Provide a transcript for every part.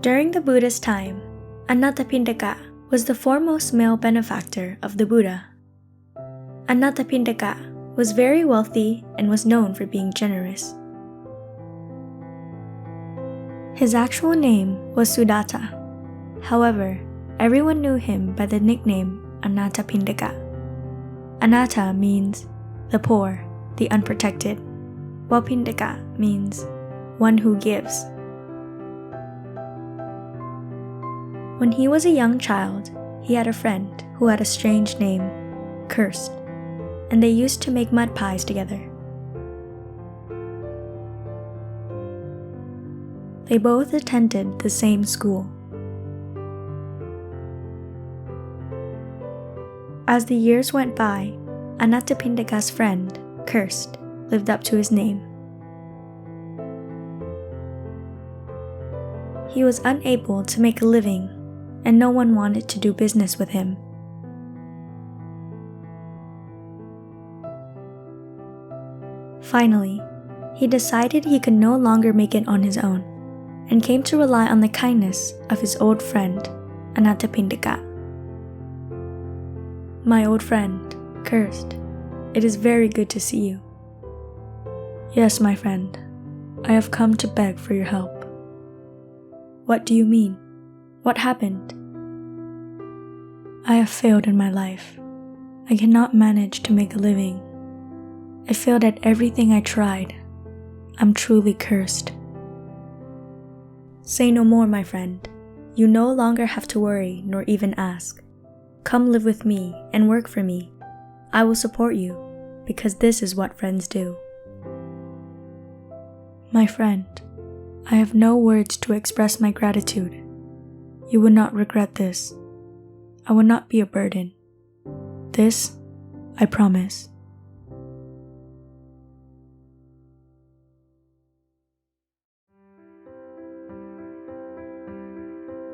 During the Buddha's time, Anathapindika was the foremost male benefactor of the Buddha. Anathapindika was very wealthy and was known for being generous. His actual name was Sudatta. However, everyone knew him by the nickname Anathapindika. Anatta means the poor, the unprotected, while Pindika means one who gives. When he was a young child, he had a friend who had a strange name, Cursed, and they used to make mud pies together. They both attended the same school. As the years went by, Anathapindika's friend, Cursed, lived up to his name. He was unable to make a living, and no one wanted to do business with him. Finally, he decided he could no longer make it on his own, and came to rely on the kindness of his old friend, Anathapindika. "My old friend, Cursed, it is very good to see you." "Yes, my friend, I have come to beg for your help." "What do you mean? What happened?" "I have failed in my life. I cannot manage to make a living. I failed at everything I tried. I'm truly cursed." "Say no more, my friend. You no longer have to worry nor even ask. Come live with me and work for me. I will support you, because this is what friends do." "My friend, I have no words to express my gratitude. You will not regret this. I will not be a burden. This, I promise."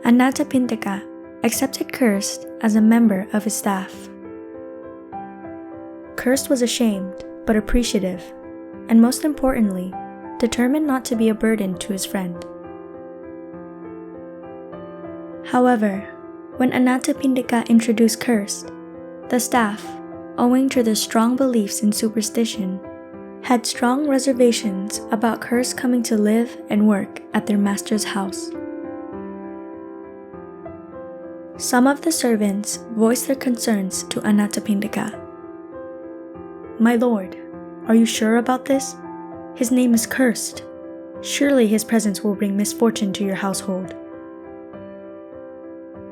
Anathapindika accepted Cursed as a member of his staff. Cursed was ashamed but appreciative, and most importantly, determined not to be a burden to his friend. However, when Anathapindika introduced Cursed, the staff, owing to their strong beliefs in superstition, had strong reservations about Cursed coming to live and work at their master's house. Some of the servants voiced their concerns to Anathapindika. "My lord, are you sure about this? His name is Cursed. Surely his presence will bring misfortune to your household."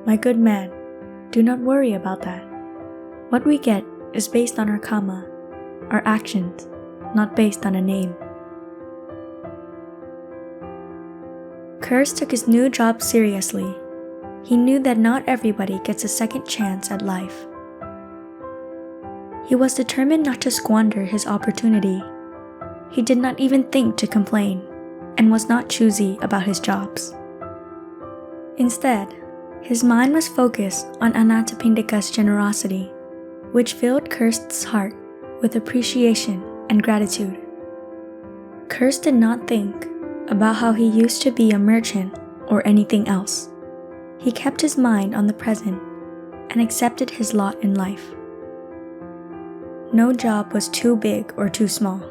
"My good man, do not worry about that. What we get is based on our karma, our actions, not based on a name." Cursed took his new job seriously. He knew that not everybody gets a second chance at life. He was determined not to squander his opportunity. He did not even think to complain, and was not choosy about his jobs. Instead, his mind was focused on Anathapindika's generosity, which filled Cursed's heart with appreciation and gratitude. Cursed did not think about how he used to be a merchant or anything else. He kept his mind on the present and accepted his lot in life. No job was too big or too small.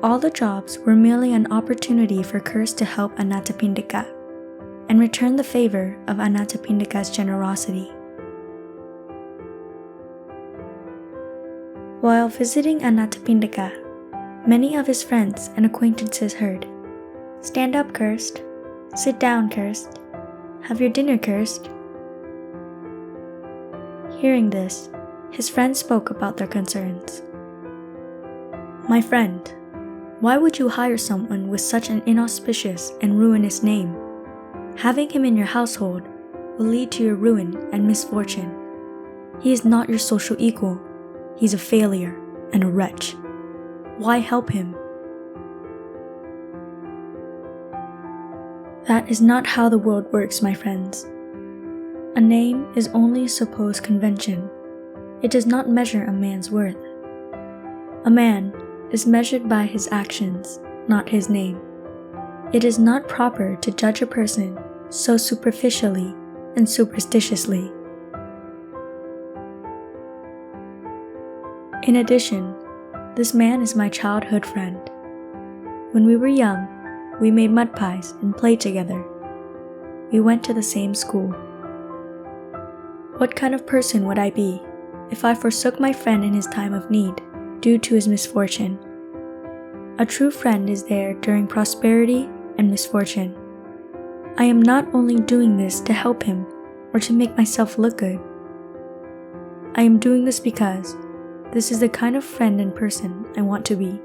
All the jobs were merely an opportunity for Cursed to help Anathapindika and return the favor of Anathapindika's generosity. While visiting Anathapindika, many of his friends and acquaintances heard, "Stand up, Cursed. Sit down, Cursed. Have your dinner, Cursed." Hearing this, his friends spoke about their concerns. "My friend, why would you hire someone with such an inauspicious and ruinous name? Having him in your household will lead to your ruin and misfortune. He is not your social equal. He's a failure and a wretch. Why help him?" That is not how the world works, my friends. A name is only a supposed convention. It does not measure a man's worth. A man is measured by his actions, not his name. It is not proper to judge a person so superficially and superstitiously. In addition, this man is my childhood friend. When we were young, we made mud pies and played together. We went to the same school. What kind of person would I be if I forsook my friend in his time of need due to his misfortune? A true friend is there during prosperity and misfortune. I am not only doing this to help him or to make myself look good. I am doing this because this is the kind of friend and person I want to be.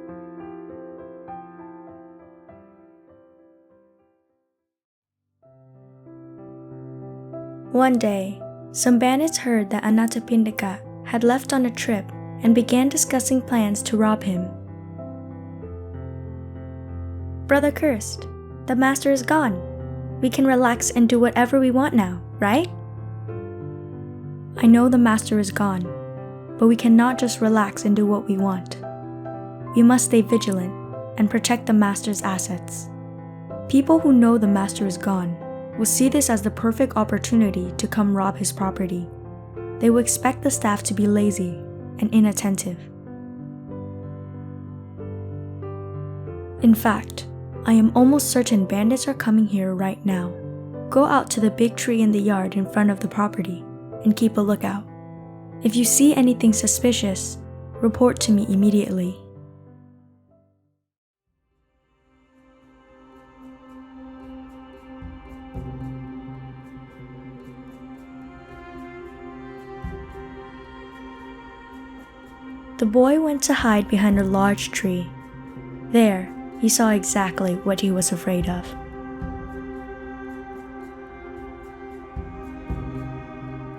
One day, some bandits heard that Anathapindika had left on a trip and began discussing plans to rob him. "Brother Cursed, the master is gone. We can relax and do whatever we want now, right?" "I know the master is gone, but we cannot just relax and do what we want. We must stay vigilant and protect the master's assets. People who know the master is gone will see this as the perfect opportunity to come rob his property. They will expect the staff to be lazy and inattentive. In fact, I am almost certain bandits are coming here right now. Go out to the big tree in the yard in front of the property and keep a lookout. If you see anything suspicious, report to me immediately." The boy went to hide behind a large tree. There, he saw exactly what he was afraid of.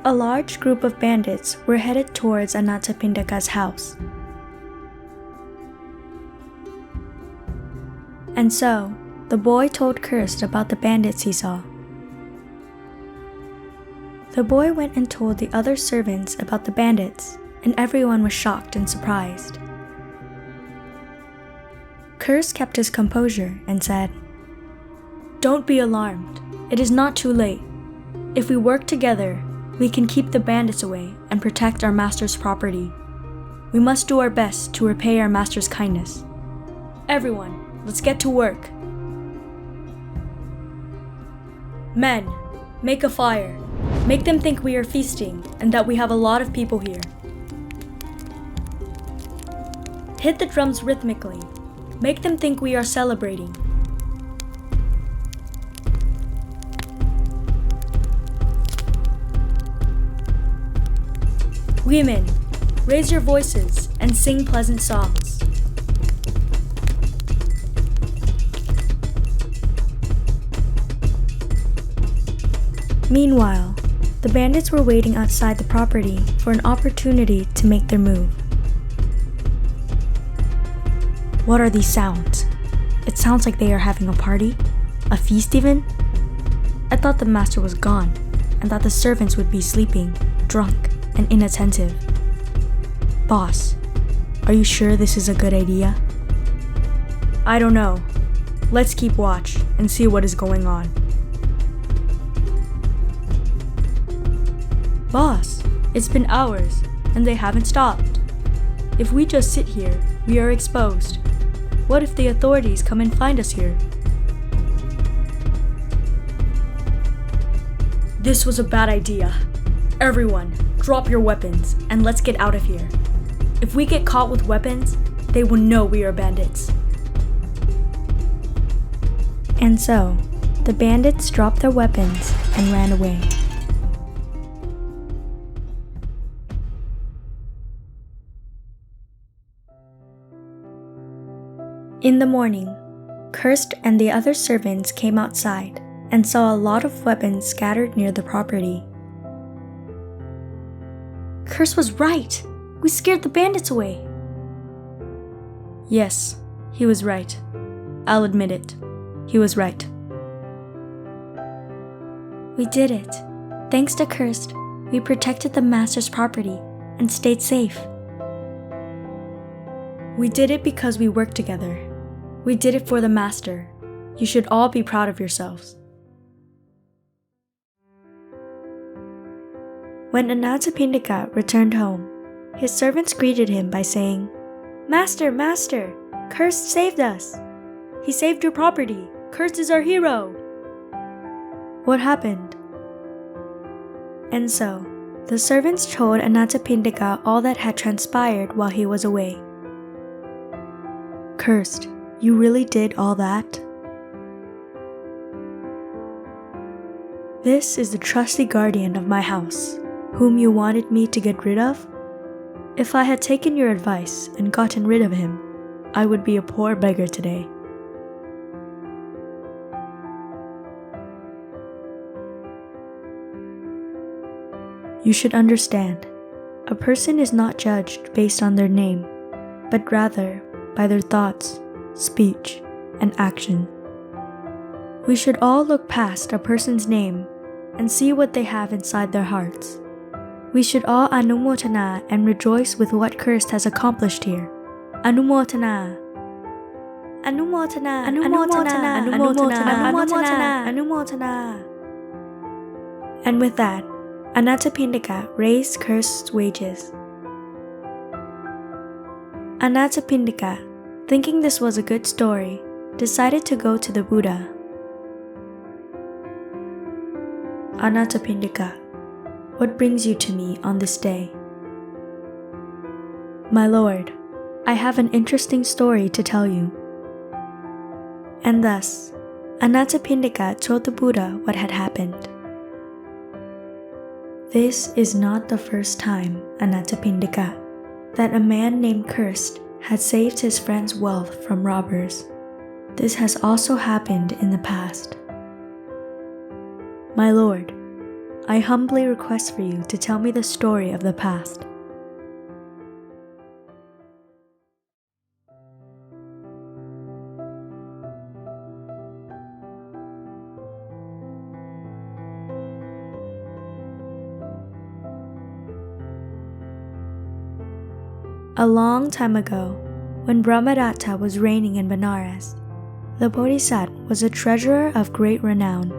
A large group of bandits were headed towards Anathapindika's house. And so, the boy told Cursed about the bandits he saw. The boy went and told the other servants about the bandits, and everyone was shocked and surprised. Cursed kept his composure and said, "Don't be alarmed. It is not too late. If we work together, we can keep the bandits away and protect our master's property. We must do our best to repay our master's kindness. Everyone, let's get to work. Men, make a fire. Make them think we are feasting and that we have a lot of people here. Hit the drums rhythmically. Make them think we are celebrating. Women, raise your voices and sing pleasant songs. Meanwhile, the bandits were waiting outside the property for an opportunity to make their move. What are these sounds? It sounds like they are having a party? A feast even? I thought the master was gone, and that the servants would be sleeping, drunk, and inattentive. Boss, are you sure this is a good idea? I don't know. Let's keep watch and see what is going on. Boss, it's been hours, and they haven't stopped. If we just sit here, we are exposed. What if the authorities come and find us here? This was a bad idea. Everyone, drop your weapons and let's get out of here. If we get caught with weapons, they will know we are bandits. And so, the bandits dropped their weapons and ran away. In the morning, Cursed and the other servants came outside and saw a lot of weapons scattered near the property. Cursed was right! We scared the bandits away! Yes, he was right. I'll admit it. He was right. We did it. Thanks to Cursed, we protected the master's property and stayed safe. We did it because we worked together. We did it for the master. You should all be proud of yourselves. When Anathapindika returned home, his servants greeted him by saying, "Master, master, Cursed saved us. He saved your property. Cursed is our hero." What happened? And so, the servants told Anathapindika all that had transpired while he was away. "Cursed, you really did all that?" "This is the trusty guardian of my house, whom you wanted me to get rid of? If I had taken your advice and gotten rid of him, I would be a poor beggar today." You should understand, a person is not judged based on their name, but rather by their thoughts, speech, and action. We should all look past a person's name and see what they have inside their hearts. We should all anumotana and rejoice with what Cursed has accomplished here. Anumotana. Anumotana. Anumotana. Anumotana. Anumotana. Anumotana. And with that, Anathapindika raised Cursed wages. Anathapindika, thinking this was a good story, decided to go to the Buddha. "Anathapindika, what brings you to me on this day?" "My lord, I have an interesting story to tell you." And thus, Anathapindika told the Buddha what had happened. This is not the first time, Anathapindika, that a man named Cursed had saved his friend's wealth from robbers. This has also happened in the past. My lord, I humbly request for you to tell me the story of the past. A long time ago, when Brahmadatta was reigning in Benares, the Bodhisattva was a treasurer of great renown.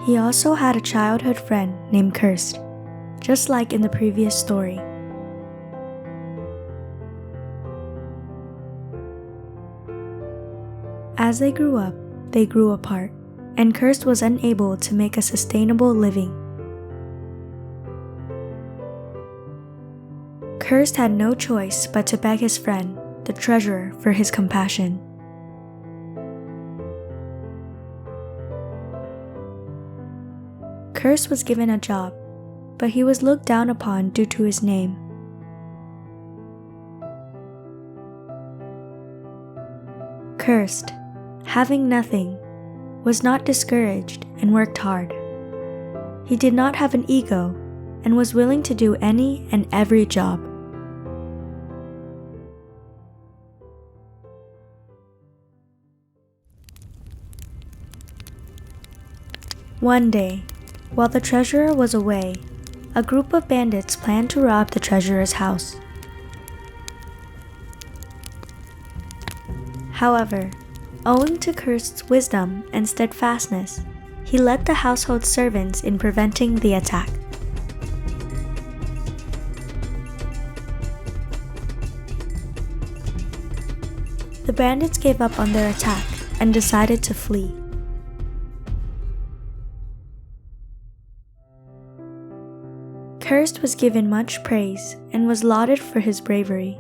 He also had a childhood friend named Cursed, just like in the previous story. As they grew up, they grew apart, and Cursed was unable to make a sustainable living. Cursed had no choice but to beg his friend, the treasurer, for his compassion. Cursed was given a job, but he was looked down upon due to his name. Cursed, having nothing, was not discouraged and worked hard. He did not have an ego and was willing to do any and every job. One day, while the treasurer was away, a group of bandits planned to rob the treasurer's house. However, owing to Cursed's wisdom and steadfastness, he led the household servants in preventing the attack. The bandits gave up on their attack and decided to flee. Cursed was given much praise and was lauded for his bravery.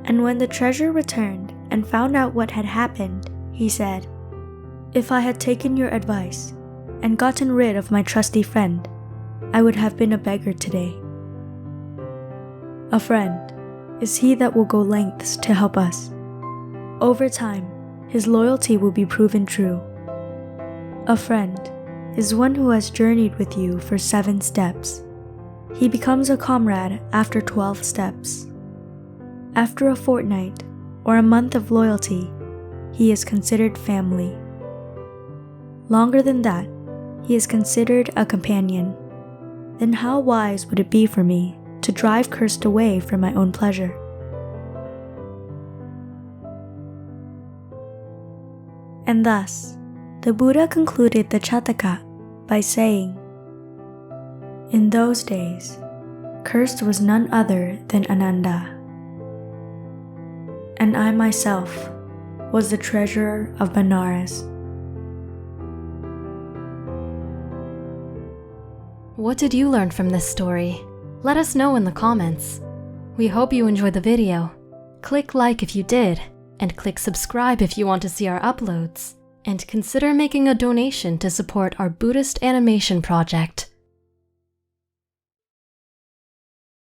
And when the treasurer returned and found out what had happened, he said, "If I had taken your advice and gotten rid of my trusty friend, I would have been a beggar today. A friend is he that will go lengths to help us. Over time, his loyalty will be proven true. A friend is one who has journeyed with you for 7 steps. He becomes a comrade after 12 steps. After a fortnight or a month of loyalty, he is considered family. Longer than that, he is considered a companion. Then how wise would it be for me to drive Cursed away for my own pleasure?" And thus, the Buddha concluded the Jataka by saying, "In those days, cursed was none other than Ananda, and I myself was the treasurer of Benares." What did you learn from this story? Let us know in the comments. We hope you enjoyed the video. Click like if you did, and click subscribe if you want to see our uploads. And consider making a donation to support our Buddhist animation project.